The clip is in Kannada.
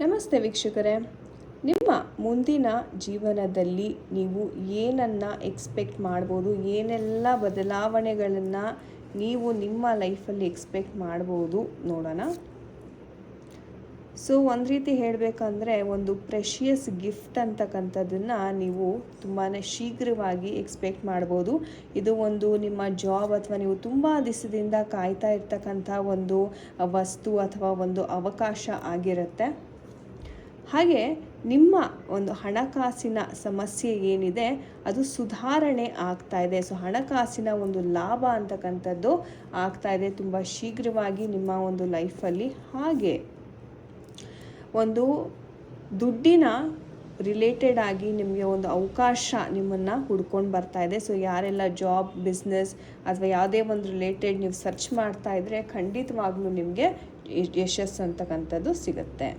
ನಮಸ್ತೆ ವೀಕ್ಷಕರೇ, ನಿಮ್ಮ ಮುಂದಿನ ಜೀವನದಲ್ಲಿ ನೀವು ಏನನ್ನು ಎಕ್ಸ್ಪೆಕ್ಟ್ ಮಾಡ್ಬೋದು, ಏನೆಲ್ಲ ಬದಲಾವಣೆಗಳನ್ನು ನೀವು ನಿಮ್ಮ ಲೈಫಲ್ಲಿ ಎಕ್ಸ್ಪೆಕ್ಟ್ ಮಾಡ್ಬೋದು ನೋಡೋಣ. ಸೊ ಒಂದು ರೀತಿ ಹೇಳಬೇಕಂದ್ರೆ ಒಂದು ಪ್ರೆಷಿಯಸ್ ಗಿಫ್ಟ್ ಅಂತಕ್ಕಂಥದ್ದನ್ನು ನೀವು ತುಂಬಾ ಶೀಘ್ರವಾಗಿ ಎಕ್ಸ್ಪೆಕ್ಟ್ ಮಾಡ್ಬೋದು. ಇದು ಒಂದು ನಿಮ್ಮ ಜಾಬ್ ಅಥವಾ ನೀವು ತುಂಬ ದಿವಸದಿಂದ ಕಾಯ್ತಾ ಇರ್ತಕ್ಕಂಥ ಒಂದು ವಸ್ತು ಅಥವಾ ಒಂದು ಅವಕಾಶ ಆಗಿರುತ್ತೆ. ಹಾಗೆ ನಿಮ್ಮ ಒಂದು ಹಣಕಾಸಿನ ಸಮಸ್ಯೆ ಏನಿದೆ ಅದು ಸುಧಾರಣೆ ಆಗ್ತಾ ಇದೆ. ಸೊ ಹಣಕಾಸಿನ ಒಂದು ಲಾಭ ಅಂತಕ್ಕಂಥದ್ದು ಆಗ್ತಾ ಇದೆ ತುಂಬ ಶೀಘ್ರವಾಗಿ ನಿಮ್ಮ ಒಂದು ಲೈಫಲ್ಲಿ. ಹಾಗೆ ಒಂದು ದುಡ್ಡಿನ ರಿಲೇಟೆಡ್ ಆಗಿ ನಿಮಗೆ ಒಂದು ಅವಕಾಶ ನಿಮ್ಮನ್ನು ಹುಡ್ಕೊಂಡು ಬರ್ತಾ ಇದೆ. ಸೊ ಯಾರೆಲ್ಲ ಜಾಬ್, ಬಿಸ್ನೆಸ್ ಅಥವಾ ಯಾವುದೇ ಒಂದು ರಿಲೇಟೆಡ್ ನೀವು ಸರ್ಚ್ ಮಾಡ್ತಾ ಇದ್ದರೆ ಖಂಡಿತವಾಗ್ಲೂ ನಿಮಗೆ ಯಶಸ್ಸು ಅಂತಕ್ಕಂಥದ್ದು ಸಿಗುತ್ತೆ.